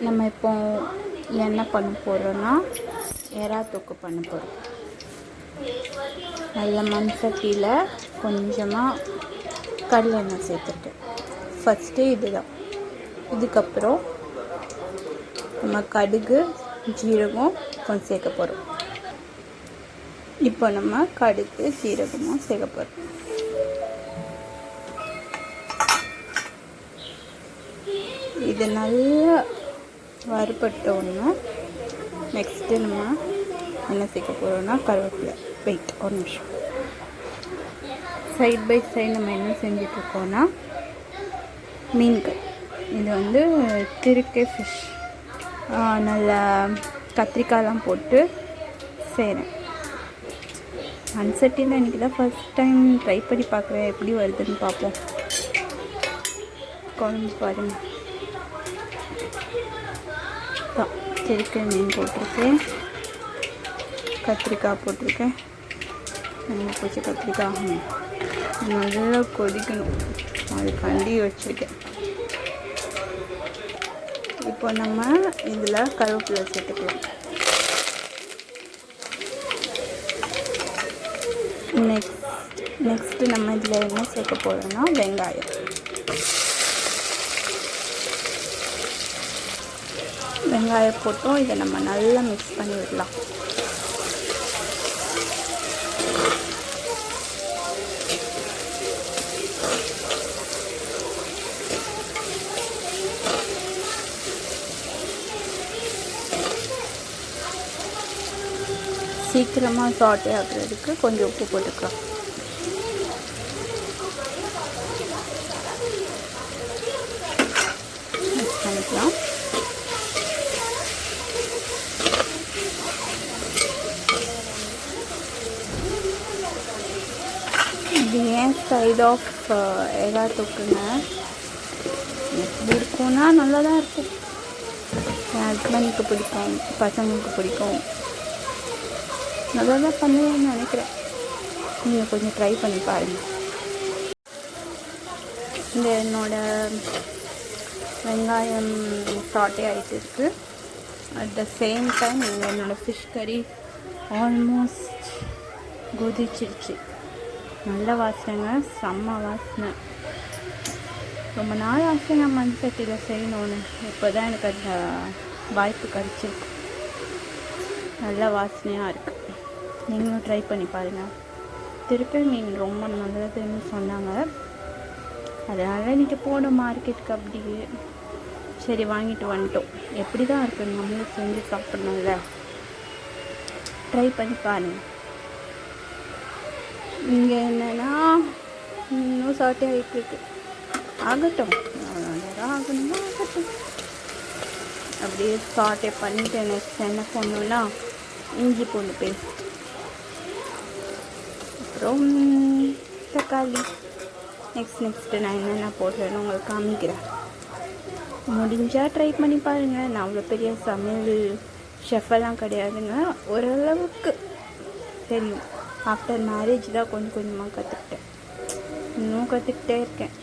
நம்ம இப்போ என்ன பண்ண போகிறோன்னா எறா தொக்கு பண்ண போகிறோம். நல்ல மண் சட்டியில் கொஞ்சமாக கடலெண்ணெய் சேர்த்துருக்கேன். ஃபஸ்ட்டு இதுதான். இதுக்கப்புறம் நம்ம கடுகு ஜீரகம் கொஞ்சம் சேர்க்க போகிறோம். இப்போ நம்ம கடுகு ஜீரகமும் சேர்க்க போகிறோம். இது நல்லா வறுபட்டோன்னா நெக்ஸ்ட்டு நம்ம என்ன சேர்க்க போகிறோம்னா கருவேப்பிலை. வெயிட் ஒரு நிமிஷம். சைட் பை சைடு நம்ம என்ன செஞ்சிட்ருக்கோன்னா மீன்கள். இது திருக்கை ஃபிஷ். நல்லா கத்திரிக்காயெலாம் போட்டு செய்கிறேன். மண்சட்டியில் இன்றைக்கி தான் ஃபஸ்ட் டைம் ட்ரை பண்ணி பார்க்குறேன். எப்படி வருதுன்னு பார்ப்போம். குழம்பு பாருங்கள். திருக்கை மீன் போட்டிருக்கேன், கத்திரிக்காய் போட்டிருக்கேன். பூச்சி கத்திரிக்காய் நல்லா கொதிக்கணும், அதுக்காண்டி வச்சுருக்கேன். இப்போ நம்ம இதில் கருவேப்பிலை சேர்த்துக்கலாம். நெக்ஸ்ட்டு நம்ம இதில் என்ன சேர்க்க போகிறோம்னா வெங்காயம் போட்டோம். இதை நம்ம நல்லா மிக்ஸ் பண்ணி விடலாம். சீக்கிரமாக சாட்டே ஆகுறதுக்கு கொஞ்சம் உப்பு போட்டுக்கலாம். மிக்ஸ் பண்ணிக்கலாம். இது ஏன் சைட் ஆஃப் எறா தொக்குங்க. எப்படி இருக்கும்னா நல்லா தான் இருக்கும். என் ஹஸ்பண்டுக்கு பிடிக்கும், பசங்களுக்கு பிடிக்கும். நல்லா தான் பண்ணுவேன்னு நினைக்கிறேன். நீங்கள் கொஞ்சம் ட்ரை பண்ணி பாருங்கள். இந்த என்னோடய வெங்காயம் சாட்டே ஆகிட்டு இருக்குது. அட் த சேம் டைம் என்னோடய ஃபிஷ் கறி ஆல்மோஸ்ட் கொதிச்சிருச்சு. நல்ல வாசனைங்க, செம்ம வாசனை. ரொம்ப நாள் ஆசை நான் மண் சட்டியில் செய்யணும்னு. இப்போ தான் எனக்கு அந்த வாய்ப்பு கிடச்சிருக்கு. நல்ல வாசனையாக இருக்குது. நீங்களும் ட்ரை பண்ணி பாருங்கள். திருப்பி மீன் ரொம்ப நல்லதுன்னு சொன்னாங்க. அதனால் இன்றைக்கி போனோம் மார்க்கெட்டுக்கு. அப்படி சரி வாங்கிட்டு வந்துட்டோம். எப்படி தான் இருக்குது, நம்மளும் செஞ்சு சாப்பிட்ணும்ல. ட்ரை பண்ணி பாருங்கள். இங்கே என்னென்னா இன்னும் சாட்டே ஆகிட்டுருக்கு. ஆகட்டும், நேரம் ஆகணுமா ஆகட்டும். அப்படியே சாட்டே பண்ணிவிட்டு நெக்ஸ்ட் என்ன பண்ணணும்னா இஞ்சி பூண்டு பேஸ்ட், அப்புறம் தக்காளி. நெக்ஸ்ட்டு நான் என்னென்ன போடுறேன்னு உங்களுக்கு காமிக்கிறேன். முடிஞ்சால் ட்ரை பண்ணி பாருங்கள். நான் அவ்வளோ பெரிய சமையல் ஷெஃபெல்லாம் கிடையாதுங்க. ஓரளவுக்கு தெரியும். ஆஃப்டர் மேரேஜ் தான் கொஞ்சம் கொஞ்சமாக கற்றுக்கிட்டேன். இன்னும் கற்றுக்கிட்டே இருக்கேன்.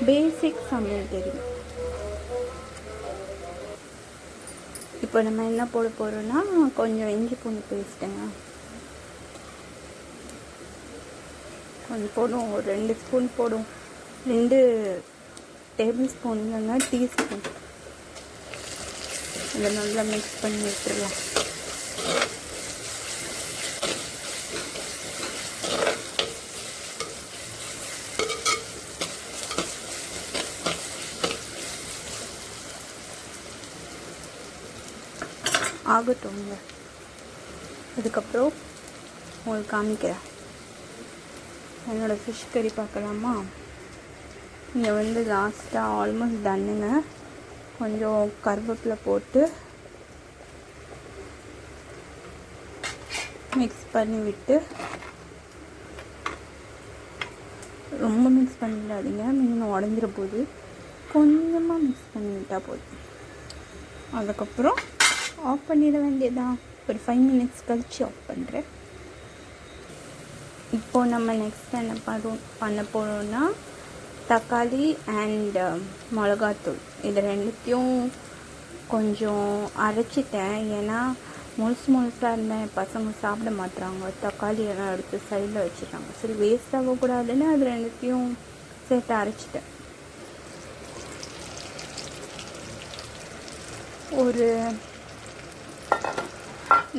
பேசிக் சமையல் தெரியும். இப்போ நம்ம என்ன போட போகிறோன்னா கொஞ்சம் இஞ்சி பூண்டு பேஸ்ட்டுங்க கொஞ்சம் போடும். ஒரு 2 ஸ்பூன் போடும். 2 டேபிள் ஸ்பூன் இல்லைன்னா டீஸ்பூன். இதை நல்லா மிக்ஸ் பண்ணி விட்டுடலாம். ஆகட்டும்ங்க. அதுக்கப்புறம் உங்களுக்கு காமிக்கிறேன். என்னோடய ஃபிஷ் கறி பார்க்கலாமா? இங்கே லாஸ்ட்டாக ஆல்மோஸ்ட் டன்னுங்க. கொஞ்சம் கருவேப்பிலை போட்டு மிக்ஸ் பண்ணி விட்டு, ரொம்ப மிக்ஸ் பண்ணிடாதீங்க, மீன் உடஞ்சிட போகுது. கொஞ்சமாக மிக்ஸ் பண்ணி விட்டால் போதும். அதுக்கப்புறம் ஆஃப் பண்ணிட வேண்டியதான். ஒரு 5 மினிட்ஸ் கழிச்சு ஆஃப் பண்ணுறேன். இப்போது நம்ம நெக்ஸ்ட் என்ன பண்ண போகிறோன்னா தக்காளி அண்ட் மிளகாத்தூள் இது ரெண்டுத்தையும் கொஞ்சம் அரைச்சிட்டேன். ஏன்னா முழுசாக இருந்தால் என் பசங்க சாப்பிட மாட்டுறாங்க. தக்காளி எல்லாம் எடுத்து சைடில் வச்சுட்டாங்க. சரி வேஸ்ட் ஆகக்கூடாதுன்னு அது ரெண்டுத்தையும் சேர்த்து அரைச்சிட்டேன். ஒரு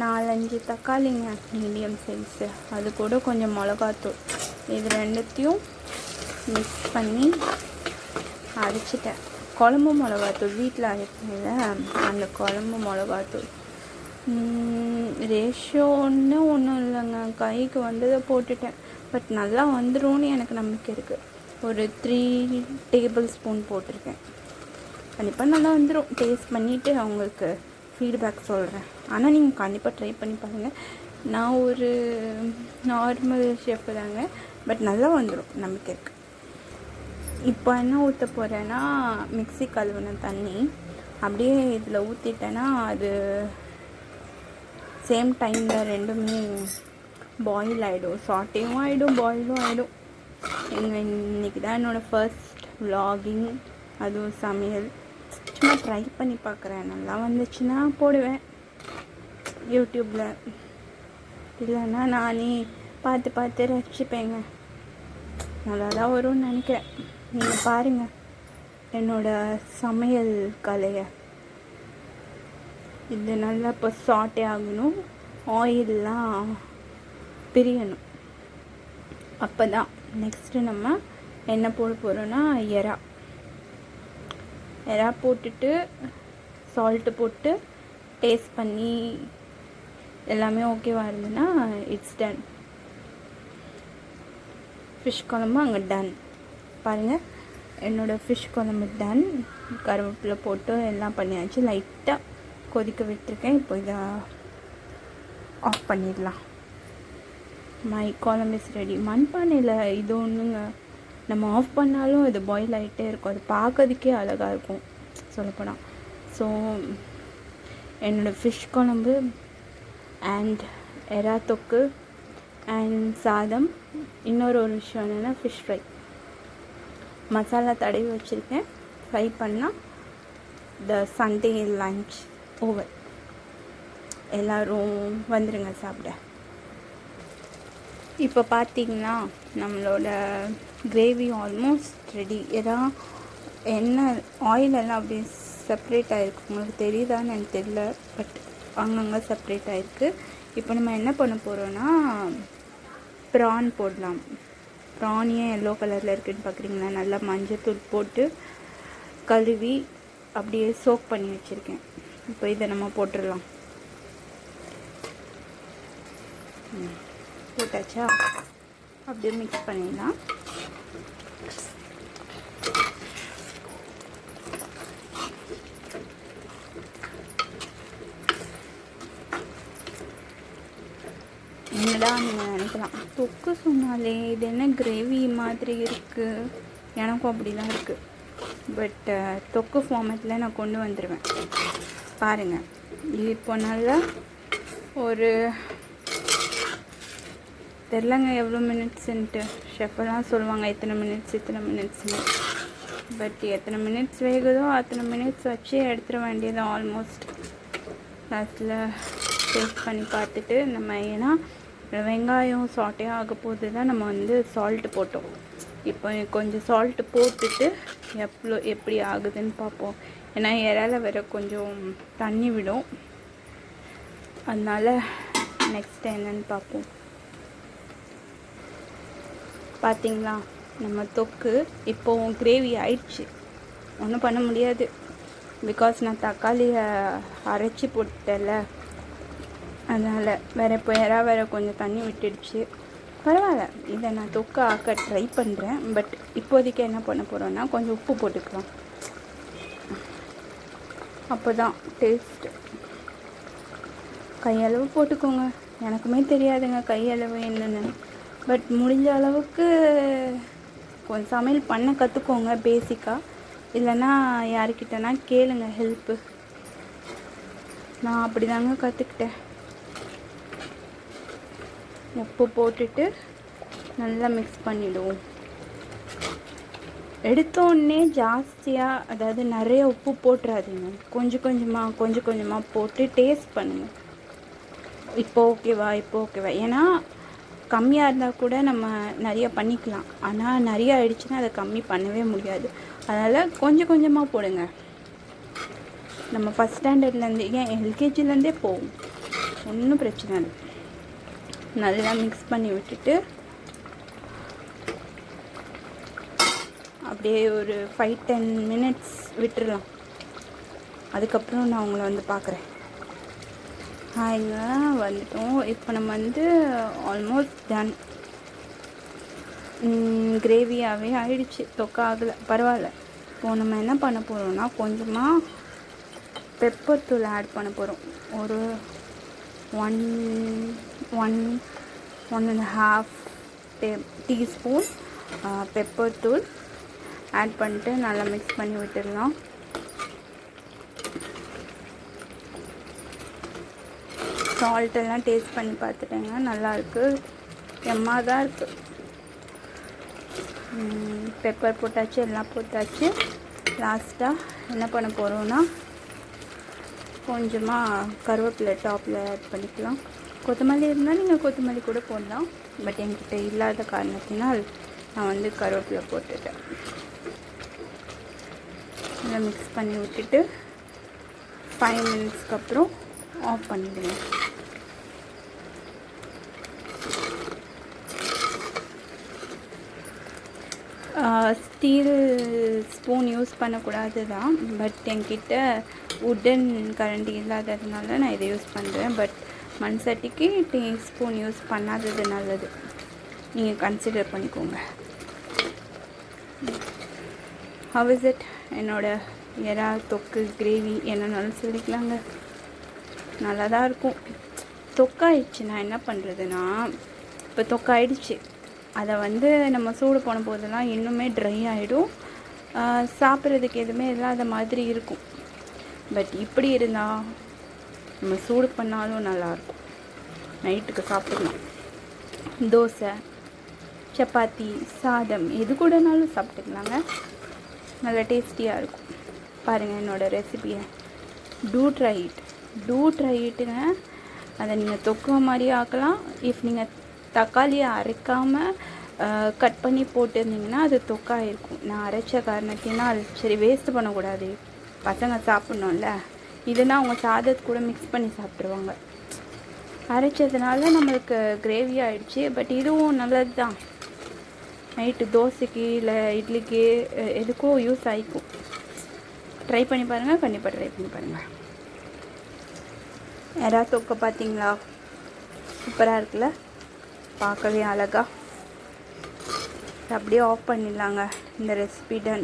4-5 தக்காளிங்க, மீடியம் சைஸு. அது கூட கொஞ்சம் மிளகாத்தூள், இது ரெண்டுத்தையும் மிக்ஸ் பண்ணி அரைச்சிட்டேன். குழம்பு மிளகாத்தூள் வீட்டில் அரைச்சதில்ல, அந்த குழம்பு மிளகாத்தூள் ரேஷியோன்னு ஒன்றும் இல்லைங்க. கைக்கு வந்ததை போட்டுட்டேன். பட் நல்லா வந்துடும்னு எனக்கு நம்பிக்கை இருக்குது. ஒரு 3 டேபிள் ஸ்பூன் போட்டிருக்கேன். கண்டிப்பாக நல்லா வந்துடும். டேஸ்ட் பண்ணிவிட்டு அவங்களுக்கு ஃபீட்பேக் சொல்கிறேன். ஆனால் நீங்கள் கண்டிப்பாக ட்ரை பண்ணி பாருங்கள். நான் ஒரு நார்மல் ஷெஃப் தாங்க, பட் நல்லா வந்துடும், நம்பிக்கை இருக்குது. இப்போ என்ன ஊற்ற போகிறேன்னா, மிக்ஸி கழுவின தண்ணி அப்படியே இதில் ஊற்றிட்டேன்னா அது சேம் டைமில் ரெண்டுமே பாயில் ஆகிடும். சாட்டேயும் ஆகிடும், பாயிலும் ஆகிடும். இன்றைக்கி தான் என்னோடய ஃபர்ஸ்ட் vlogging, அதுவும் சமையல். சும்மா ட்ரை பண்ணி பார்க்குறேன். நல்லா வந்துச்சுன்னா போடுவேன் யூடியூப்பில், இல்லைன்னா நானே பார்த்து ரசிச்சுப்பேங்க. நல்லா தான் வரும்னு நினைக்கிறேன். நீங்கள் பாருங்கள் என்னோடய சமையல் கலையை. இது நல்லா இப்போ சாட்டே ஆகணும், ஆயிலெலாம் பிரியணும். அப்போ தான் நெக்ஸ்ட்டு நம்ம என்ன போட போகிறோன்னா எறா போட்டுட்டு சால்ட்டு போட்டு டேஸ்ட் பண்ணி எல்லாமே ஓகேவாக இருந்ததுன்னா இட்ஸ் டன். ஃபிஷ் குழம்பு அங்கே டன். பாருங்கள், என்னோடய ஃபிஷ் குழம்பு டன். கருவேப்பிலை போட்டு எல்லாம் பண்ணியாச்சு. லைட்டாக கொதிக்க விட்டுருக்கேன். இப்போ இதை ஆஃப் பண்ணிடலாம். மை குழம்பு இஸ் ரெடி. மண்பானையில் இது ஒன்றுங்க, நம்ம ஆஃப் பண்ணாலும் இது பாயில் ஆகிட்டே இருக்கும். அது பார்க்கறதுக்கே அழகாக இருக்கும் சொல்லப்போனால். ஸோ என்னோடய ஃபிஷ் குழம்பு அண்ட் எறா தொக்கு அண்ட் சாதம். இன்னொரு விஷயம் என்னென்னா ஃபிஷ் ஃப்ரை. மசாலா தடவி வச்சுருக்கேன். ஃப்ரை பண்ணால் த சண்டே லன்ச் ஓவர். எல்லோரும் வந்துடுங்க சாப்பிட. இப்போ பார்த்தீங்கன்னா நம்மளோட கிரேவி ஆல்மோஸ்ட் ரெடி. ஏதா எண்ணெய் ஆயிலெல்லாம் அப்படியே செப்ரேட் ஆகிருக்கு. உங்களுக்கு தெரியுதான்னு எனக்கு தெரியல, பட் அங்கங்கே செப்ரேட் ஆகிருக்கு. இப்போ நம்ம என்ன பண்ண போகிறோன்னா ப்ரான் போடலாம். ப்ரான் ஏன் எல்லோ கலரில் இருக்குதுன்னு பார்க்குறீங்களா? நல்லா மஞ்சத்தூள் போட்டு கழுவி அப்படியே சோக் பண்ணி வச்சுருக்கேன். இப்போ இதை நம்ம போட்டுடலாம். போட்டாச்சா? அப்படியே மிக்ஸ் பண்ணிடலாம். என்னடா நீங்கள் நினைக்கலாம், தொக்கு சொன்னாலே இது என்ன கிரேவி மாதிரி இருக்குது. எனக்கும் அப்படி தான் இருக்குது. பட் தொக்கு ஃபார்மேட்டில் நான் கொண்டு வந்துடுவேன். பாருங்கள், இப்போ நல்லா ஒரு தெரிலங்க எவ்வளோ மினிட்ஸுன்ட்டு. ஷெஃபெல்லாம் சொல்லுவாங்க இத்தனை மினிட்ஸ்னு. பட் எத்தனை மினிட்ஸ் வேகுதோ அத்தனை மினிட்ஸ் வச்சு எடுத்துட வேண்டியது. ஆல்மோஸ்ட் லாஸ்ட்டில் டேஸ்ட் பண்ணி பார்த்துட்டு நம்ம, ஏன்னா வெங்காயம் சாட்டே ஆக போது தான் நம்ம சால்ட்டு போட்டோம். இப்போ கொஞ்சம் சால்ட்டு போட்டுட்டு எப்படி ஆகுதுன்னு பார்ப்போம். ஏன்னா இறால வேற கொஞ்சம் தண்ணி விடும். அதனால் நெக்ஸ்ட் என்னன்னு பார்ப்போம். பார்த்திங்களா, நம்ம தொக்கு இப்போது கிரேவி ஆயிடுச்சு. ஒன்றும் பண்ண முடியாது, பிகாஸ் நான் தக்காளியை அரைச்சி போட்டேன்ல. அதனால் வேறு இப்போ வேறு கொஞ்சம் தண்ணி விட்டுடுச்சு. பரவாயில்ல, இதை நான் தொக்கு ஆக்க ட்ரை பண்ணுறேன். பட் இப்போதைக்கு என்ன பண்ண போகிறோன்னா கொஞ்சம் உப்பு போட்டுக்கலாம். அப்போ தான் டேஸ்ட்டு. கையளவு போட்டுக்கோங்க. எனக்குமே தெரியாதுங்க கையளவு என்னென்னு. பட் முடிஞ்ச அளவுக்கு கொஞ்சம் சமையல் பண்ண கற்றுக்கோங்க பேசிக்காக. இல்லைன்னா யாருக்கிட்டனா கேளுங்க ஹெல்ப்பு. நான் அப்படி தாங்க கற்றுக்கிட்டேன். உப்பு போட்டுட்டு நல்லா மிக்ஸ் பண்ணிவிடுவோம். எடுத்தோடனே ஜாஸ்தியாக, அதாவது நிறைய உப்பு போட்டுறாதீங்க. கொஞ்சம் கொஞ்சமாக போட்டு டேஸ்ட் பண்ணுங்கள். இப்போ ஓகேவா. ஏன்னா கம்மியாக இருந்தால் கூட நம்ம நிறைய பண்ணிக்கலாம். ஆனால் நிறைய ஆயிடுச்சுன்னா அதை கம்மி பண்ணவே முடியாது. அதனால் கொஞ்சமாக போடுங்க. நம்ம ஃபஸ்ட் ஸ்டாண்டர்ட்லேருந்து, ஏன் எல்கேஜிலேருந்தே போகும், ஒன்றும் பிரச்சனை இல்லை. நல்லா மிக்ஸ் பண்ணி விட்டுட்டு அப்படியே ஒரு 5-10 மினிட்ஸ் விட்டுடலாம். அதுக்கப்புறம் நான் உங்களை வந்து பார்க்குறேன். ஹாய்ங்க, வந்துட்டோம். இப்போ நம்ம வந்து ஆல்மோஸ்ட் டன். கிரேவியாகவே ஆயிடுச்சு, தொக்கா ஆகலை, பரவாயில்ல. இப்போது நம்ம என்ன பண்ண போகிறோம்னா கொஞ்சமாக பெப்பர் தூள் ஆட் பண்ண போகிறோம். ஒரு 1.5 டீஸ்பூன் பெப்பர் தூள் ஆட் பண்ணிட்டு நல்லா மிக்ஸ் பண்ணி விட்டுடலாம். சால்ட்டெல்லாம் டேஸ்ட் பண்ணி பார்த்துட்டேங்க, நல்லாயிருக்கு, எம்மாக தான் இருக்குது. பெப்பர் போட்டாச்சு, எல்லாம் போட்டாச்சு. லாஸ்ட்டாக என்ன பண்ண போகிறோன்னா கொஞ்சமாக கருவேப்பிலை டாப்பில் ஆட் பண்ணிக்கலாம். கொத்தமல்லி இருந்தால் நீங்கள் கொத்தமல்லி கூட போடலாம். பட் என்கிட்ட இல்லாத காரணத்தினால் நான் வந்து கருவேப்பிலை போட்டுட்டேன். நல்லா மிக்ஸ் பண்ணி விட்டுட்டு 5 மினிட்ஸ்க்கு அப்புறம் ஆஃப் பண்ணிவிடுங்க. ஸ்டீல் ஸ்பூன் யூஸ் பண்ணக்கூடாது தான், பட் என்கிட்ட உட்டன் கரண்டி இல்லாததுனால நான் இதை யூஸ் பண்ணுறேன். பட் மண் சட்டிக்கு ஸ்பூன் யூஸ் பண்ணாதது நல்லது, நீங்கள் கன்சிடர் பண்ணிக்கோங்க. How is it? என்னோட எறா தொக்கு கிரேவி என்னன்னாலும் சொல்லிக்கலாங்க, நல்லா தான் இருக்கும். தொக்காயிடுச்சு, நான் என்ன பண்ணுறதுன்னா, இப்போ தொக்காயிடுச்சு, அதை வந்து நம்ம சூடு போன போதெல்லாம் இன்னுமே ட்ரை ஆகிடும், சாப்பிட்றதுக்கு எதுவுமே இல்லாத மாதிரி இருக்கும். பட் இப்படி இருந்தால் நம்ம சூடு பண்ணாலும் நல்லாயிருக்கும், நைட்டுக்கு சாப்பிட்டுக்கலாம். தோசை, சப்பாத்தி, சாதம் எது கூடனாலும் சாப்பிட்டுக்கலாங்க, நல்லா டேஸ்டியாக இருக்கும். பாருங்கள் என்னோடய ரெசிபியை, டூ ட்ரை இட்டுங்க. அதை நீங்கள் தொக்கு மாதிரியே ஆக்கலாம். இஃப் நீங்கள் தக்காளியை அரைக்காமல் கட் பண்ணி போட்டுருந்தீங்கன்னா அது தொக்காக இருக்கும். நான் அரைச்ச காரணத்தினால் சரி வேஸ்ட் பண்ணக்கூடாது, பசங்க சாப்பிட்ணும்ல, இதுனா அவங்க சாதத்து கூட மிக்ஸ் பண்ணி சாப்பிட்ருவாங்க. அரைச்சதுனால நம்மளுக்கு கிரேவி ஆகிடுச்சு. பட் இதுவும் நல்லது தான், நைட்டு தோசைக்கு இல்லை இட்லிக்கு எதுக்கும் யூஸ் ஆகிக்கும். ட்ரை பண்ணி பாருங்கள், கண்டிப்பாக ட்ரை பண்ணி பாருங்கள். எறா தொக்கை பார்த்தீங்களா, சூப்பராக இருக்குல்ல, பார்க்கவே அழகா. அப்படியே ஆஃப் பண்ணிடலாங்க. இந்த ரெசிபி டன்,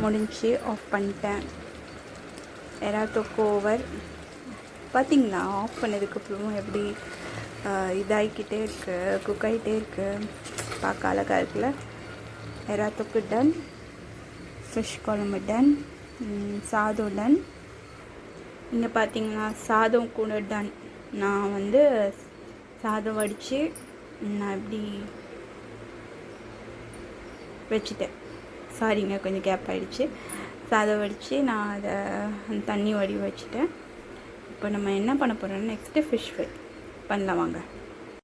முடிஞ்சு ஆஃப் பண்ணிட்டேன். எறா தொக்கு ஓவர். பார்த்தீங்களா, ஆஃப் பண்ணதுக்கப்புறமும் எப்படி இதாகிக்கிட்டே இருக்குது, குக் ஆகிட்டே இருக்குது, பார்க்க அழகாக இருக்குல்ல. எறா தொக்கு டன், ஃபிஷ் குழம்பு டன், சாதம் டன். இங்கே பார்த்தீங்கன்னா சாதம் கூட டன். நான் வந்து சாதம் வடித்து நான் இப்படி வச்சுட்டேன், சாரிங்க கொஞ்சம் கேப் ஆகிடுச்சு. சாதம் வடித்து நான் அதை தண்ணி வடி வச்சுட்டேன். இப்போ நம்ம என்ன பண்ண போகிறோம்னா நெக்ஸ்ட்டு ஃபிஷ் ஃப்ரை பண்ணலாம் வாங்க.